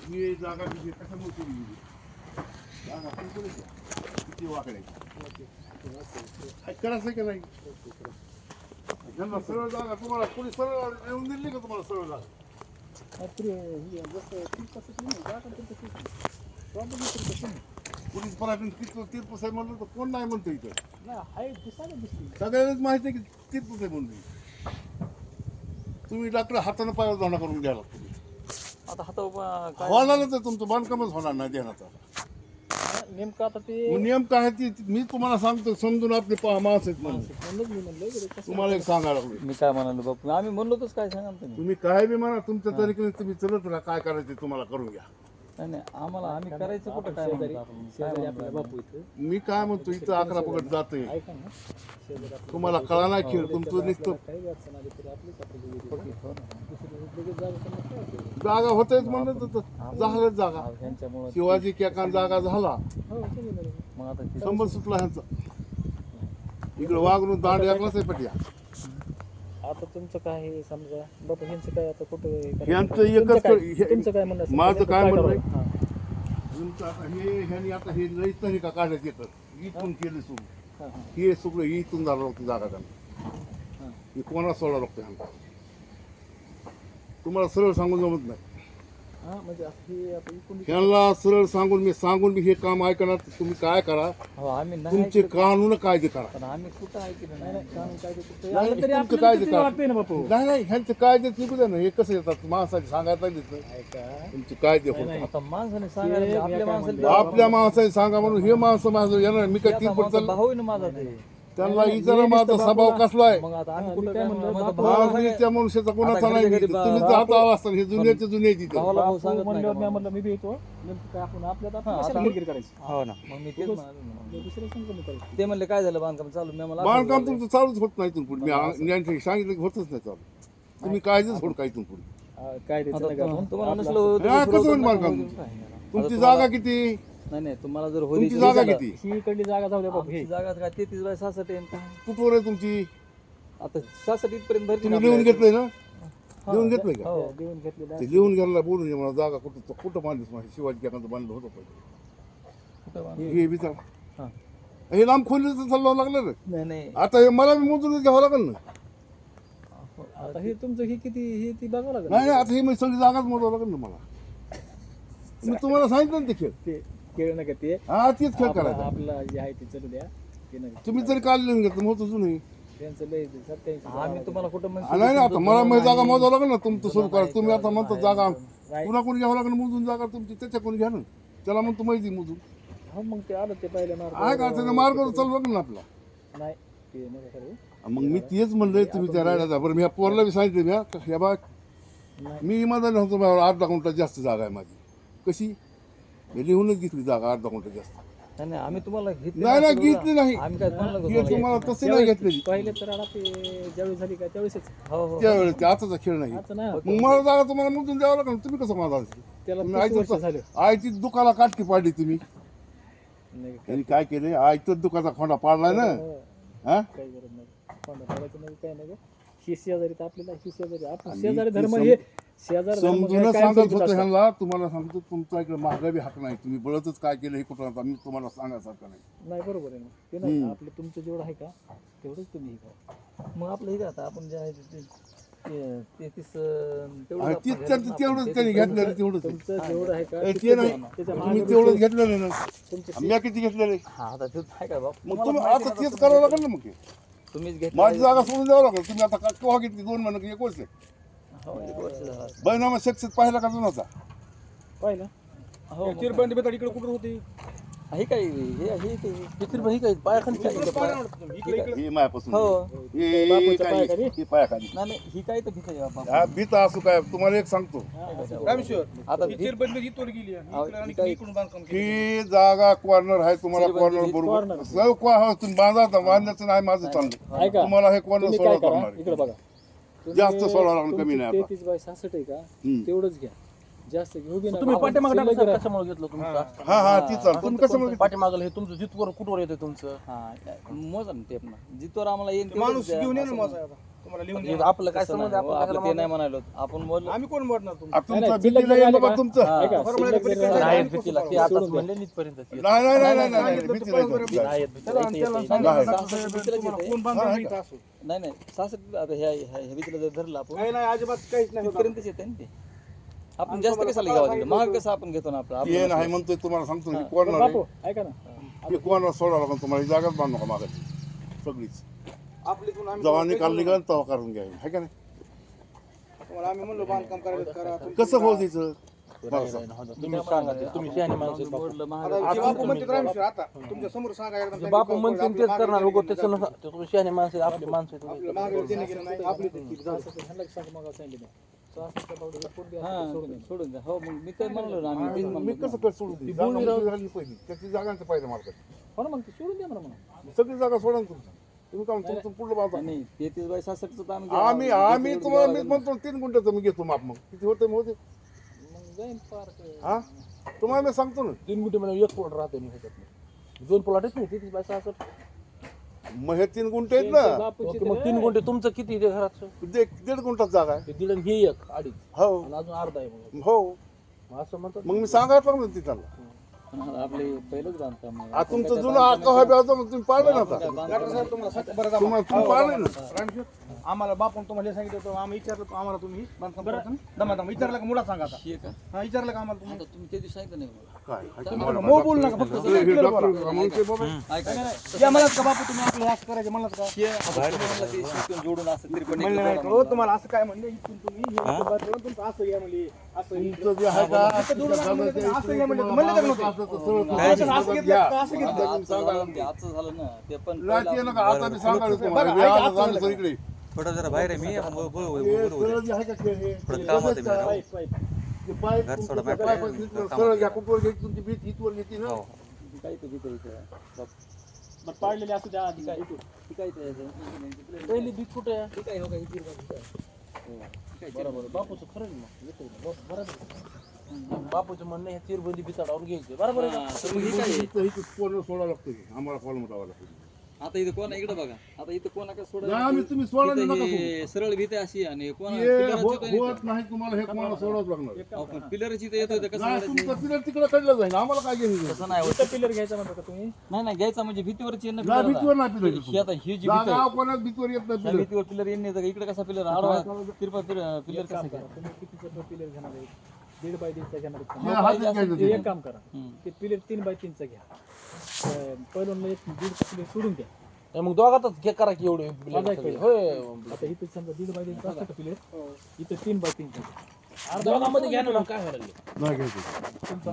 ही जागा किती कशामुळे केली गेली? जागा पण कोणाची? किती वाकडे करायचं की नाही? त्यांना सरळ जागा तुम्हाला कोणी सरळ येऊन दिली का तुम्हाला सरळ जागा? पोलीस पराठीन तीर्थ साहेब म्हणलं तर कोण नाही म्हणतो इथं. सगळ्यांनाच माहिती आहे की तीर्थ साहेब म्हणून. तुम्ही डॉक्टर हातानं पायावर धोंडा करून घ्यायला तुम्ही आता हाता होणारच आहे तुमचं बांधकामच होणार नाही देण्याचं. नेमकं आता ते नियम काय आहे ती मी तुम्हाला सांगतो समजून आपले माणसं आहेत म्हणून तुम्हाला एक सांगायला लागलो. मी काय म्हणालो बापू आम्ही म्हणलो तच काय सांगा तुम्ही. तुम्ही काय बी म्हणा तुमच्या तरीकेने तुम्ही चलत राहा काय करायचं ते तुम्हाला करून घ्या. नाही नाही आम्हाला आम्ही करायचं कुठं काय आपल्या बापू इथं मी काय म्हणतो इथं 11 पकड जाते तुम्हाला कळा नाही खेळ तुमचं नुसतं जागा होतेच म्हणलं तर झालंच जागा. ह्यांच्यामुळं शिवाजी केकान जागा झाला मग आता ते संबंध सुटला ह्यांचा. इकडे वागणून दांड एकलाच आहे पट्या. आता तुमचं काय आहे समजा बापू ह्यांचं काय आता कुठं यांचं एकच तुमचं काय म्हणणं माझं काय म्हणणं तुमचं आता हे ह्यांनी आता हे लईच नाही का काढायचं येतं इथून केलं सुरू हे सगळं इथून झालं होतं जागा त्यांना हे कोणाला सोडावं लागतं ह्यांना. तुम्हाला सरळ सांगून जमत नाही. म्हणजे हे आता इकडून ह्यांना सरळ सांगून मी हे काम ऐकणार तुम्ही काय करा आम्ही नाही तुमचे कानून कायदे करा. पण आम्ही कुठं ऐकलं नाही कानून कायदे नाही, तुमचे कायदे करा. नाही ह्यांचे कायदे निघू द्या ना. हे कसं येतात माणसाचे सांगायला नाही तुमचे कायदे होत. आता माणसाने सांगायला आपल्या माणसाला आपल्या माणसाने सांगा म्हणून हे माणसं माझं येणार मी काय तीन पुढचं भाऊ आहे ना माझा ते त्यांना विचारा माझा स्वभाव कसला आहे. मग आता आम्ही कुठं काय म्हणलं त्या मनुष्याचा कोणाचा नाही तुम्ही तर हाता आला असता हे जुन्याचे जुने तिथे भावाला भाऊ सांगत नाही का? म्हणलं मी बी येतो नेमकं काय आपण आपल्यात हा, कशाला आता- किरकिर करायची हो ना मग मी तेच म्हणालो. दुसऱ्या संघ करायची ते म्हणले काय झालं बांधकाम चालू मी मला बांधकाम तुमचं चालूच होत नाही इथून पुढे मी यांच्याशी सांगितलं की होतच नाही चालू. तुम्ही काळजीच सोड काय इथून पुढे काय द्यायचं तुम्हाला नसलो हा, कसं होईल बांधकाम तुमची जागा किती नाही नाही तुम्हाला जर होईल तुमची जागा किती ही इकडली जागा जाऊ द्या बाबू हे जागा काय 33 बाय 66 आहे काय कुठवर आहे तुमची आता 66 इथपर्यंत भरती तुम्ही लिहून घेतलंय ना लिहून घेतलंय का हो देऊन घेतलेला ते लिहून घ्यायला बोलून मला जागा कुठं कुठं बांधलीस माझी शिवाजी केकांचं बांधलं होतं पहिले कुठं बांध- हे विचार हा. हे लांब खोलीचं चालवावं लागलं रे. नाही नाही आता हे मला बी मोजून घ्यावं लागेल ना. आता हे तुमचं ही किती हे ती बघावं लागेल नाही आता ही सगळी जागाच मोजावं लागेल ना मला. मी तुम्हाला सांगितलं ना ते खेळ ते खेळ नका ते हा तेच खेळ करायचा. आपलं जे आहे ते चालू द्या ते नका तुम्ही जरी काल लिहून घेतलं मग तुझं नाही त्यांचं लय 87 आम्ही तुम्हाला कुठं नाही ना आता मला माझी जागा मोजावं लागेल ना तुमचं सुरू करा. तुम्ही आता म्हणता जागा पुन्हा कोणी घ्यावं लागेल मोजून जागा तुमची त्याच्या कोणी घ्या ना त्याला म्हणतो माहिती मोजून हो मग ते आलं ते पहिल्या आहे का त्याचा मार्ग चालू लागेल ना आपला. नाही ते नका करू मग मी तेच म्हणलंय तुम्ही त्या राहिला बरं मी ह्या पोरला बी सांगितलं मी ह्या बा मी माझा होतो अर्धा गुंठा जास्त जागा आहे माझी कशी मी लिहूनच घेतली जागा अर्धा गुंठा जास्त. नाही नाही आम्ही तुम्हाला घेतली नाही ना घेतली नाही आम्ही काय म्हणलं हे तुम्हाला तसे नाही घेतलेली पहिले तर आला ते ज्यावेळेस झाली का त्यावेळेसच हो हो त्यावेळेस ते आताचा खेळ नाही. आता नाही मग मला जागा तुम्हाला मोजून द्यावं लागेल तुम्ही कसं माझा त्याला तुम्ही 30 वर्ष झाले आईची दुकाला काटकी पाडली तुम्ही नाही त्यांनी काय केले आईचं दुकाचा खोंडा पाडलाय ना हा काही गरज नाही कोणा करायचं नाही काय नाही ही शेजारी तर आपल्याला ही शेजारी आपण शेजारी धर्म हे शेजारी धर्म समजून हे काय सांगत समजून होतो असतं. ह्यांना तुम्हाला सांगतो तुमचा इकडे मागं बी हक नाही तुम्ही बळतच काय केलं हे कुठं आता मी तुम्हाला सांगायसारखं नाही. नाही बरोबर आहे ना ते नाही आपलं तुमचं जेवढं आहे का तेवढंच तुम्ही हे करा. मग आपलं हे आता आपण जे आहे ते 33 आणि तेवढं तेवढंच त्यांनी घेतलेलं आहे, तेवढंच आहे. तुमचं जेवढं आहे का ते नाही त्याच्या तुम्ही तेवढंच घेतलेलं आहे ना तुमचे मी किती घेतलेलं आहे हा आता ते आहे का बाप मग तुम्ही आता तेच करावं लागेल ना मग ते. तुम्हीच घेतलं माझी जागा सोडून द्यावं लागेल तुम्ही आता केव्हा घेतली 2 महिने की 1 वर्ष हो 1 वर्ष झालं बैनामा सक्सेस पाहिला का जुनाचा पाहिलं हो चिरबंडी बेताड इकडे कुठं होती हे काय हे किती ही काय पायाखाली काय हे मायापासून हो हे काय हे पायाखाली नाही नाही ही काय तर भीत आहे बाबा हा भीत असू काय तुम्हाला एक सांगतो आता ही जागा कॉर्नर आहे तुम्हाला कॉर्नर बरोबर सव तुम्ही बांधा आता बांधण्याचं नाही माझं चाललंय ऐका तुम्हाला हे कॉर्नर तुम्ही काय सोडा करा करणार इकडे बघा जास्त सोडा लागलं कमी नाही आता. 33 बाय 66 आहे का हम्म. तेवढंच घ्या जास्त घेऊ बी तुम्ही नका. पाठीमागं शिल्लक टाका, राहा. कशामुळे घेतलं तुमचं हा ती चाल तुम्ही कसं म्हणता? पाठीमागलं हे तुमचं जिथवर कुठवर येतं तुमचं मोजा ना टेप ना जिथवर आम्हाला येईल माणूस घेऊन ये ना माझा आता तुम्हाला लिहून हे आपलं काय संबंध आहे? आपण आपलं कशाला ते नाही म्हणालो आपण बोललो आम्ही कोण मोडणार तुमचं आ, तुमचं नाही, भीतीला शिल्लक येईल जरी बाबा आले तुमचं का? ऐका, शिल्लक जरी आले नाही का? भीतीला ते आताच म्हणले नीटपर्यंत नाही भीतीला येईल. नाही येत भीतीला. इथे येते. कोण बांधणार इथं असो नाही नाही सासर आता ह्या भीतीला जर धरलं आपण काही नाही अजिबात काहीच नाही होत. तिथपर्यंतच येते ना ते आपण जास्त कशाला घ्यावं तिकडे महाग कसं आपण घेतो ना आपलं ये नाही म्हणतोय तुम्हाला सांगतो ना, हे कॉर्नर आहे. बापू ऐका ना, हे कॉर्नर सोडावं लागेल तुम्हाला, ही जागाच बांधू नका मागायची सगळीच. आपली तून आम्ही जेव्हा निकाल निघाल तेव्हा करून घ्या, है का नाही? तुम्हाला आम्ही म्हणलो बांधकाम करायला करा कसं होईल तिचं? तुम्ही सांगा ते. तुम्ही शहाणे माणसं आहेत बापू. बोललं महाग आता जे बापू म्हणते रामेश्वर आता तुमच्या समोर सांगा एकदम जे बापू म्हणते तेच करणार उगो त्याचं नका. ते तुम्ही शहाणे माणसं आहेत, आपली माणसं आहेत तुम्ही. आपलं मागे देणं घेणं नाही आपली ती जाऊ. ह्यांना सांग मग सांगितलं नाही. सासरच्या बाबतीत कोण बी असं हा सोडून दे. सोडून द्या हो मग मी तर म्हणलो ना आम्ही तेच मी म्हणलो कसं कर सोडून देईन? जागा मोकळी झाली पहिली, त्याची जागांचं पाहिजे मालकाची. हो ना, मग ते सोडून द्या म्हणा मग. सगळी जागा सोडा ना तुमची. तुम्ही काय म्हणता, तुमचं पुढलं बांधा. नाही 33 बाय 66 तर आम्ही तुम्हाला मी म्हणतो 3 गुंठ्याचं मी घेतो माप, मग किती होतं होते मग जाईन पार्क. हा तुम्हाला मी सांगतो ना. 3 गुंठे म्हणजे 1 प्लॉट राहते मी ह्याच्यात. 2 प्लॉट आहेत नाही 33 बाय 66. मग हे 3 गुंठे आहेत ना, बापूची ओके, मग 3 गुंठे तुमचं किती आहे घराचं? 1.5 गुंठाच जागा आहे. हे दीड आणि हे 1 अडीच हो आणि अजून अर्धा आहे मग. हो मग असं म्हणतात मग मी सांगायला लागलो ना तिथं. आपले पहिलंच बांधकाम आहे. आता तुमचं जुनं आका व्हायला होतं, मग तुम्ही पाळलं ना आता. डॉक्टर साहेब तुम्हाला सांगतो बरं जा तुम्ही पाळलं ना. रामेश्वर आम्हाला बापून तुम्हाला हे सांगितलं होतं आम्ही विचारलं आम्हाला तुम्ही बांधकाम करता ना? दमा दमा विचारलं का मुला सांगा आता हे का हा विचारलं का आम्हाला तुम्ही आता तुम्ही ते दिवशी सांगितलं नाही मला काय मो बोलू नका फक्त हे डॉक्टर म्हणून ते बाबा ऐका या मलाच का बापू तुम्ही आपलं हे असं करायचं मलाच का म्हणलं ते शिकून जोडून असं तरी पण म्हणलं नाही हो तुम्हाला असं काय म्हणलं इथून तुम्ही हे इथून बाहेर पडून तुमचं असं घ्या म्हणले असं हे. तुमचं जे आहे का असं घ्या म्हणलं म्हणलं का नव्हतं? असं तर सरळ असं घेतलं का? असं घेतलं आजचं झालं ना ते पण राहते नका, आता मी सांगायला तुम्हाला. बघा, हे ऐका, आज आम्ही सगळीकडे. थोडं जरा बाहेर आहे मी हे सरळ जे आहे का खेळ हे, थोडं काम होतं मी पाईप पाईप. ते पाईप घर तुमचं सोडा, त्या बाहेर पाईपात पडलं. नीट सरळ घ्या, कुठवर घ्यायची तुमची भीत हितवर घेतली ना. काय ते भीतर इथं बरं पाडलेले असू द्या आधी काय. ती काय ते याचं? पहिली बीज कुठे आहे? ती काय हो काय इथे बघ. बरोबर बापूचं खरं आहे मग. येतंय ना. बरोबर आहे. बापूचं म्हणणं हे चिरबंदी बिचाडावर घ्यायचे बरोबर आहे का? तर मग हे काय आहे? इथं पूर्ण सोडावं लागतं की. आम्हाला कॉल लावावं लागतं. आता इथं कोण इकडे बघा आता इथं कोणाकडे सोडा नाही, आम्ही तुम्ही सोडा इथं नका हे सरळ भीत आहे अशी आणि कोणा हे होत नाही तुम्हाला, हे कोणाला सोडावंच लागणार. पिलरची इथं येतोय तर कसं नाही करायचं? तुमचं पिलर तिकडे काढलं जाईल, आम्हाला काय घेऊन तसं नाही होत. इथं पिलर घ्यायचा म्हणता का तुम्ही? नाही नाही घ्यायचा म्हणजे भीतीवरची येणं नाही, पिलर भीतीवर नाही आता. पिलर ही आता ही जी भीत जागा आहे कोणाच भीतीवर येत नाही त्या पिलर. भीतीवर पिलर येणे तर इकडे कसा पिलर आडवा तिरपा पिलर कसा काय तुम्ही कितीचं पिलर घेणार आहे? 1.5 बाय 1.5चा घेणार आहे हे का? हातात घ्यायचं ते ते. एक काम करा, ते पिलर 3 बाय 3चा घ्या. पहिलं एक 1.5 पिलर सोडून द्या. नाही, मग दोघातच घे करा की एवढे माझा एक पहिलं. होय आता इथं समजा 1.5 बाय 1.5 असतं का पिलर, इथं 3 बाय 3चा घ्या. दोघांमध्ये घ्या ना मग काय करायला? नाही घ्यायचं.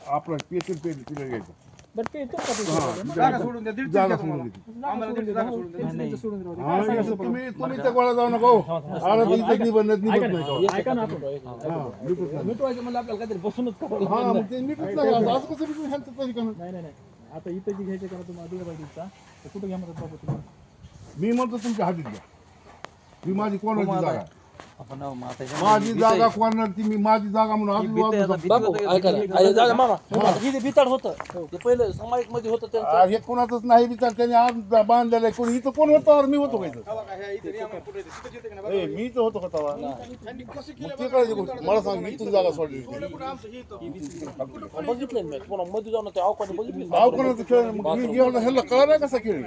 आपला स्पेशल पिलर घ्यायचा. बरं ते येतो का पिलर? जागा सोडून द्या दीड जागा द्या सोडून तुम्हाला घेते. आम्हाला दीड जागा सोडून द्या त्यांचं सोडून द्या. हा, हे तुम्ही त्या गोळा जाऊ नका हो. आला तर इथं निबंध निबंध नाही का? ऐका ना आपण. हा, निबंध नाही. मिटवायचं म्हणजे आपल्याला काहीतरी बसूनच करावं हा, मग ते नीटच नाही. असं कसं निघून ह्यांचं तरी का नाही? नाही नाही नाही, आता इथं जी घ्यायचं करा तुम्हाला 1.5 बाय 1.5चा, तर कुठं घ्या म्हणतात बाबा तुम्ही? मी म्हणतो तुमच्या हातीत घ्या. ही माझी कोणाची जागा आहे. आपण मग आता माझी जागा कोणाची, मी माझी जागा म्हणून आज वाजवतो. बापू ऐका ना. अरे जागा मामा हे जे बिताड होतं ते पहिलं सामायिक मध्ये होतं त्यांचं. हे कोणाचंच नाही विचार त्याने आज बांधलेलं आहे. कोणी इथं कोण होतं? मी होतो का इथं? बघा, ह्या इथे या मग कुठे तिथं येते का नाही? ए, मी तर होतो का तेव्हा? त्यांनी कसं केलं मग ते करायची गोष्ट. मला सांग, इथून जागा सोडली होती. कुठं आमचं हे इथं. बघितलं मी पुन्हा मध्ये जाऊन ते अवकाळी बघितली. अहो कोणाचं खेळ मग मी एवढं ह्याला कळायला कसा खेळ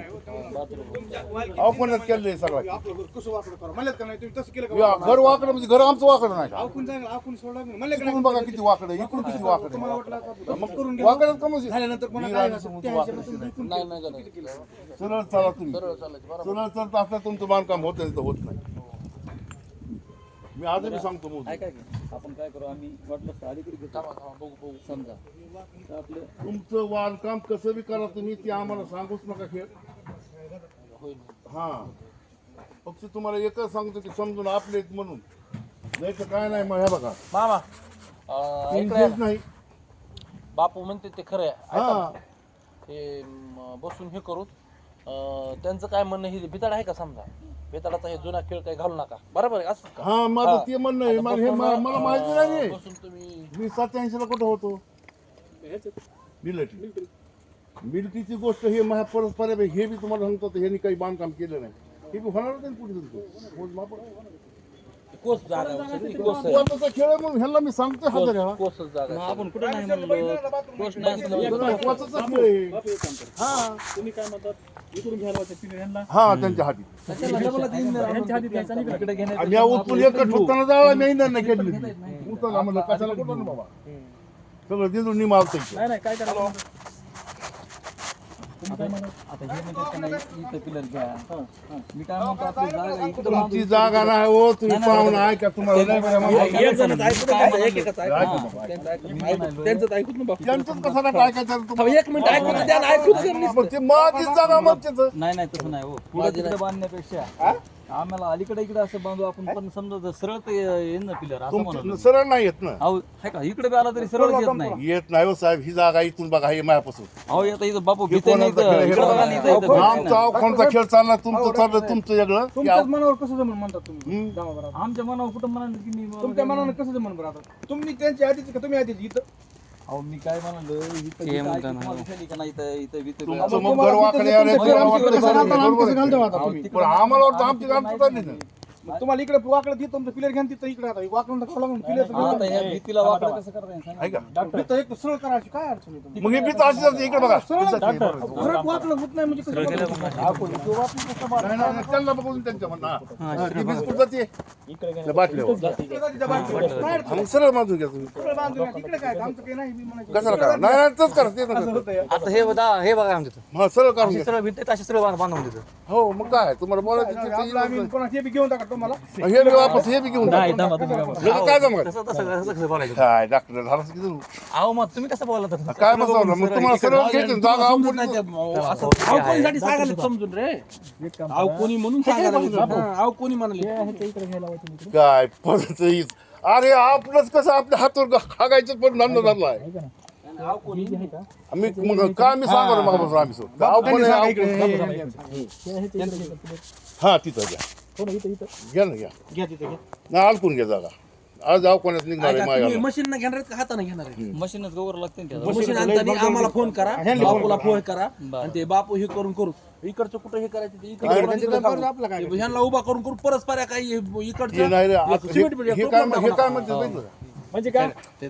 अहो कोणाच केलंय सगळं. आपलं घर कसं वाकडं करा म्हणलं का नाही तुम्ही तसं केलं का? या, घर वाकडं म्हणजे घर आमचं वाकडं नाही का? आपण जाईल आपण सोडलं म्हणलं का इकडून बघा किती वाकडं आहे, इकडून किती वाकडं तुम्हाला आहे. वाटलं आता मग करून घ्या वाकडं का म्हणजे? झाल्यानंतर कोणा मी काय राहिलं असेल समोर त्या तू वाकडं हिशोबाने दिसतंय. नाही नाही नाही. सरळ चला तुम्ही. सरळ चालायचं बरोबर. सरळ चलत असलं तुमचं बांधकाम होत नाही तर होत नाही. मी आजही सांगतो मोदी. काय काय आपण काय करू आम्ही वाटलं तर अलीकडे घेतो थांबा, थांबा, बघू बघू. समजा तर आपलं तुमचं बांधकाम कसं बी करा तुम्ही, ते आम्हाला सांगूच नका खेळ. होईल. हा, फक्त तुम्हाला एकच सांगतो की समजून आपले आहेत म्हणून, नाही तर काय नाही. मग हे बघा मामा इकडे या तेच ना. नाही. बापू म्हणते ते खरं आहे. ऐका हा ना. ते बसून हे करू त्यांचं काय म्हणणं हे भिताड आहे का समजा भिताडाचा हे जुना खेळ काही घालू नका बरोबर आहे असं का हा माझं ते म्हणणं आहे मला हे मला माहिती नाही बसून तुम्ही मी 87ला कुठं होतो ह्याच्यात मिलिटरी मिलिटरीची गोष्ट हे माझ्या परस्पर आहे हे बी तुम्हाला सांगतो तर ह्यांनी काही बांधकाम केलं नाही हे बी होणार नाही पुढे तुमचं मोजमाप कोस जागा सगळी कोस आहे. कोर्टाचा खेळ आहे म्हणून ह्यांना मी सांगतो हजार वेळा कोसच जागा आहे. आपण कुठं नाही म्हणलो गोष्ट नाही असलं. कोर्टाचा खेळ आहे बापू एक काम करा. हा तुम्ही काय म्हणतात इकडून घ्यायला वाटतं पिलर ह्यांना हा त्यांच्या हाती ह्यांच्या हाती द्यायचा आणि इकडे घ्यायचा. आणि या उचलून एक ठोकताना जायला मी नाही केली उचलला म्हणलं कशाला कुठं ना बाबा सगळं दिसून निमावतं नाही नाही काय करायचं तुम्ही काय म्हणा आता हे म्हणतात का नाही, इथं पिलर घ्या. मी काय म्हणतो आपली जागा इकडं बांधून- तुमची जागा नाही हो तुम्ही पाहून आहे का तुम्हाला नाही बरं मला- एक जणच ऐकू दे, त्यांचं एकेकच ऐकू. ऐका बाबा. त्यांचं ऐकू. त्यांचं ऐकूच ना बापू. त्यांचं कसं काय काय काय तुम्हाला एक मिनिट ऐकू दे, त्यांना ऐकू दे त्यांनी. मग ते माझीच जागा मग तिथं नाही नाही तसं नाही हो पुढे तिकडे बांधण्यापेक्षा आम्हाला अलीकडे इकडे असं बांधू आपण पण समजा जर सरळ ते येईन ना पिलर असं म्हणतो तुमचं सरळ नाही येत ना अहो आहे का इकडे बी आला तरी सरळ येत नाही येत नाही हो साहेब ही जागा इथून बघा हे मायापासून अहो येतं इथं बापू हे भीते नाही कोणाचा खेळ? इकडे बघा नाही इथं भीते आमचा नाही. कोणचा खेळ चालला तुमचं चाललं तुमचं वेगळं तुमच्याच मनावर कसं जमून म्हणतात तुम्ही हम्म. जमा बरं आता. आमच्या मनावर कुठं म्हणाल की मी तुमच्या मनानं कसं जमून बरं आता तुम्ही त्यांची आधीच का तुम्ही आधीच इथं अहो मी काय म्हणालो इथं इथं ऐकून तुम्हाला दिसली का नाही इथं इथं भीते तुमचं मग घर वाकडे आले तुमचं घर वाकडे कसं झालं, घालता, आम्ही बरोबर कसं आहे. घालतो आता तुम्ही? पण आम्हाला वाटतं आमची काम चालली ना मग तुम्हाला इकडे वाकडं तिथं तुमचं पिलर घ्या तिथं इकडे आता वाकडं खावं लागून आता पिलर ह्या भीतीला वाकडं कसं करता येईल सांगा? आहे का तिथं एक सरळ करायची काय अडचण आहे तुम्ही? मग हे भीत अशी जाते इकडे बघा सरळ भीत जाते, बरोबर. सरळ वाकडं होत नाही म्हणजे कसं नाही, नाही, नाही, त्यांना बघून त्यांच्या म्हणणं हा, ती भीत कुठं जाते इकडे त्या बाटल्यावर मग सरळ बांधून घ्या तुम्ही तिकडे काय आमचं काही नाही मी म्हणायचं. कशाला करा नाही नाही तसंच करा ते नका करू. आता हे बघा आमच्या हा सरळ काढून घ्या सरळ भिंत अशी सरळ बांधून देतो हो मग काय तुम्हाला बोलायचं आपलं आम्ही कोणाला हे बी घेऊन टाका तुम्हाला हे बी वापस हे बी घेऊन टाका. नाही थांबा तुम्ही काय म्हणता. हे काय जमत तसं कसं बोलायचं काय डॉक्टर झालं की तुम्ही? अहो मग तुम्ही कसं बोलला तर काय बसवलं मग तुम्हाला सरळ घ्यायचं जागा समजत नाही त्या- असं अहो कोणीसाठी सांगायला समजून रे एक काम अहो कोणी म्हणून सांगायला अहो कोणी म्हणाले ह्याच्या इकडे घ्यायला हवं तुम्ही इकडे काय पद्धत हीच. अरे आपलंच कसं आपल्या हातावर खागायचं पण धंदा धरला आहे आहे का ना ही जी आहे का आम्ही मग काय मी सांगतो मग आम्ही सोड गाव पण आहे, इकडे आव- हे- ह्याच्या इकडे घ्या पिलर. हा तिथं घ्या हो ना इथं इथं घ्या ना घ्या घ्या तिथे घ्या. ना अडकून घ्या जागा आज जाऊ कोणाच निघणार आहे तुम्ही माझ्या मशीन घेणार आहेत का हाताने घेणार आहे मशीनच गोवर लागते ना त्याला. मशीन आणताना आम्हाला फोन करा बापूला फोन करा आणि ते बापू हे करू इकडचं कुठं हे करायचं ते इकडचं काय? कोणाचं इकडं टाकू. ह्यांना उभा करून परस्पर काही हे इकडचं नाही रे आता सिमेंट हे हे काय हे काय म्हणते बघितलं का? म्हणजे काय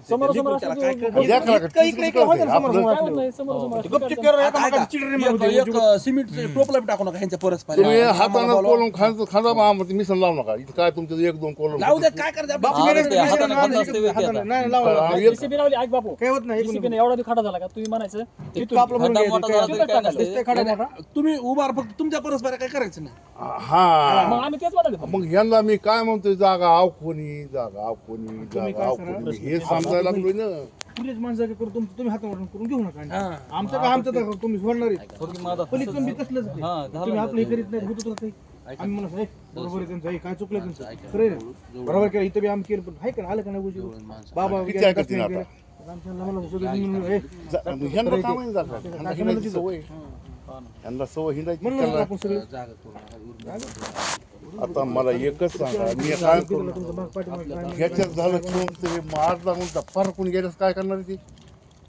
समोर समोर असं काय जो- द्या खरं का? इकडे इकडे किती होतं ना आपलं- समोर काय होत नाही, समोर समोर असं गपचिप करता. करा, एकामेकाची चिडरी मारून एक द्या. सिमेंट टोपला बी टाकू नका ह्यांच्या परस्पर तुम्ही हातानं कोलून खांदा मामा मिसन लावू नका इथं काय तुमचं एक दोन कोलून लावू द्या काय करायचं हा, आपलं ते हाताने खात असते व्यक्ती हाताने- आता. नाही लावा JCB लावली ऐक बापू काही होत नाही JCB ने एवढा बी खडा झाला का तुम्ही म्हणायचं इतकं आपलं म्हणून खड्डा घ्यायचं. मोठा झाला तरी काय नसते. दिसतंय खडा मोठा. तुम्ही उभा राहा, फक्त तुमच्या परस्पर काय करायचं नाही हा मग आम्ही तेच म्हणाले मग यांना मी काय म्हणतोय जागा आव कोणी जागा आव कोणी जागा आव कोणी हे समजायला लागलोय ना पुलिस माणसं करू तुम्ही हातावरून करून घेऊ नका हा. आमचं का आमचं तर तुम्ही सोडणार आहे. थोडी माझा पोलीस पण बी तसलंच आहे. हा, झालं तुम्ही ना. आपलं हे करीत नाही होत होतं ते. आम्ही म्हणत नाही बरोबर आहे त्यांचं हे काय चुकलं त्यांचं खरं आहे ना? बरोबर केलं इथं बी आम्ही केलं पण आहे का आलं का नाही गोष्टी बाबा किती गेले, ऐकतील कसं आता? गेले. आमच्या लहान सगळे मिळून, हे, ह्यांना काय माहिती जागा ह्यांना हिंडायची सवय ह्यांना सवय हिंडायची म्हणून त्याला- आपण सगळे आता मला एकच सांगा मी काय करू तुमचं माग पाठीमागे काय नाही. ह्याच्यात झालं कोण तरी मारला म्हणता फारकून गेल्यास काय करणार आहे ती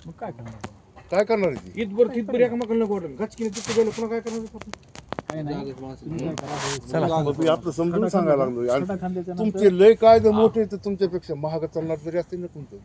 मग काय करणार काय करणार आहे ती इथभर तिथभर एकामेकाला नको वाटेल गचकीने तिथं गेलं पुन्हा काय करणार काय नाही मग मी आपलं समजून सांगायला लागलो आणि खडा खांद्याच्या तुमचे लय कायदे मोठे तर तुमच्यापेक्षा महाग चालणार तरी असतील ना तुमचं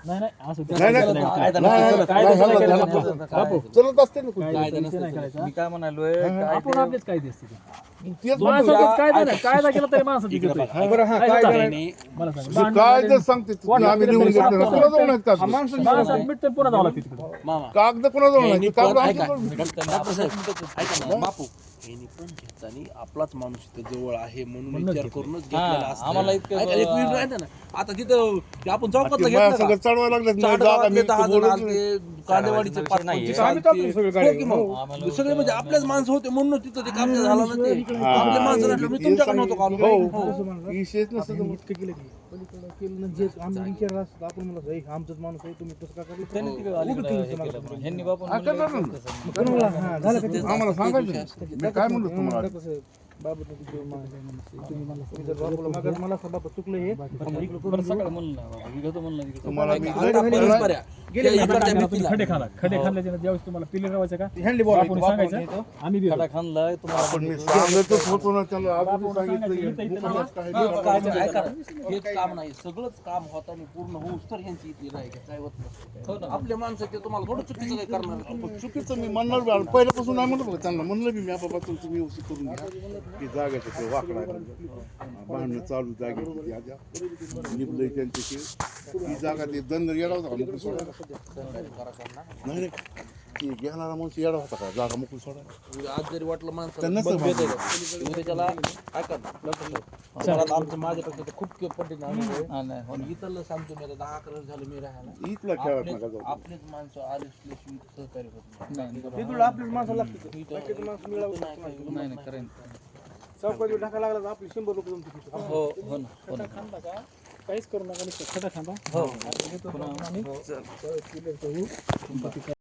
नाही नाही असं ते- नाही, नाही, काय नाही, नाही, नाही, काय नाही, नाही, ह्याला- काय ह्याला नाही. बापू, चलत असते ना काय कुठे विषय नाही करायचा. मी काय म्हणालोय आपण आपलेच कायदे असते ते. तेच म्हणतो. माणसाचंच कायदा नाही कायदा केला तरी माणसं जिंकतोय. बरं हा काय काय होतं? झालं? मला सांग. जे काय जर सांगते तुम्ही आम्ही लिहून घेतलं ना कोणा जाऊन आहेत का माणसात मिटतोय पुन्हा जावं लागतं तिकडे. मामा कागद कोणा जाऊन आहेत कागद ऐका आमच्याकडे- डॉक्टर साहेब ऐका ना बापू यांनी पण घेताना आपलाच माणूस इथं जवळ आहे म्हणून म्हणूनच विचार घेतलं. करूनच हा, घेतलेला असतं. आम्हाला इतकं ऐका, एक मिनिट राहते ना आता तिथं ते आपण चौकातला ते घेतलं माझ्या का? सगळं चढवायला लागलं चाडगावातले मी 10 जण बोलत आलते, कांदेवाडीचे विषय 5-5 नाहीये. आलते. आम्ही टाकतो सगळे गाडी. हो की मग? आम्हाला सगळे म्हणजे आपल्याच माणसं होते म्हणून तिथं ते काम झालं ना ते हा, आपले माणसं हा, नसले मी हे तुमच्याकडे नव्हतो सांगितलं. का आलो? हो. कसं म्हणलं? विषयच नसतं आपण इतकं केलं की पलीकडं केलं ना जे आम्ही विचारलं असतं आपण म्हणलं "हे आमचंच माणूस आहे तुम्ही कसं काय करलं?" त्यांनी तिकडे अलीकडे हे केलं पण ह्यांनी बापून हा, करणार ना. मग कोणी म्हणलं, "हा, झालं का ते?" आम्हाला सांगायचं मी काय म्हणलो तुम्हाला कसं बाबा तुम्ही जर बापूला मागायचं मला असं बाबा चुकलं हे आपण इकडं करून बरं सकाळी म्हणलं ना बाबा विगत म्हणलं तिकडे तुम्हाला मी आता आपणच बऱ्या. गेले त्या इकडच्या तुम्ही भीतीला. खडे खाला खडे खाल्ल्याच्या ज्यावेळेस तुम्हाला पिले राहायचं का हँडली बॉल बापूने सांगायचं आम्ही बी खडा खाणलाय तुम्हाला पण मी सांगतच होतो ना त्याला अगोदर सांगितलं इथं- की इथं मुकदमाच काय हेच नाही. काम आहे, ऐका ना. हेच काम नाही सगळंच काम होताना पूर्ण होऊस तर ह्यांची इथली नाही का काय होत नसतं. आपले माणसं ते तुम्हाला थोडं चुकीचं काय करणार आहे. पण चुकीचं मी म्हणणार बी आणि पहिल्यापासून नाही म्हणलं बघ त्यांना म्हणलं बी मी बाबा तुमचं व्यवस्थित करून घ्या की जागाचं ते वाकडा आहे. भांडणं चालू जागेची ती आद्या निघलंय त्यांच्याशी ही जागा ते दंड येडा होता का मोकळी सोडायला नाही नाही ती घेणारा माणूस येडा होता का जागा मोकळी सोडायला आज जरी वाटलं माणसाला त्यांना बंद समजलं. भेटेल. उद्या त्याला ऐका ना, लक्ष ठेव. मला आता आमचं माझ्यापेक्षा तर खूप पटीने अनुभव आहे. हा, नाही हो पण इथलं सांगतो मी आता 10 वर्ष झालं मी राहायला इथला खेळात नका जाऊ आपलेच माणसं आलेच सहकार्य होत नाही. तिथून आपलीच माणसं लागतात इथं- बाकीचं माणसं मिळावं नाही नाही करेन चौकात टाका लागला तर आपली 100 लोक जमतील तिथं. हो हो ना हो ना खांदा का काहीच करू नका नुसतं खडा खांदा हो आपण येतो, आम्ही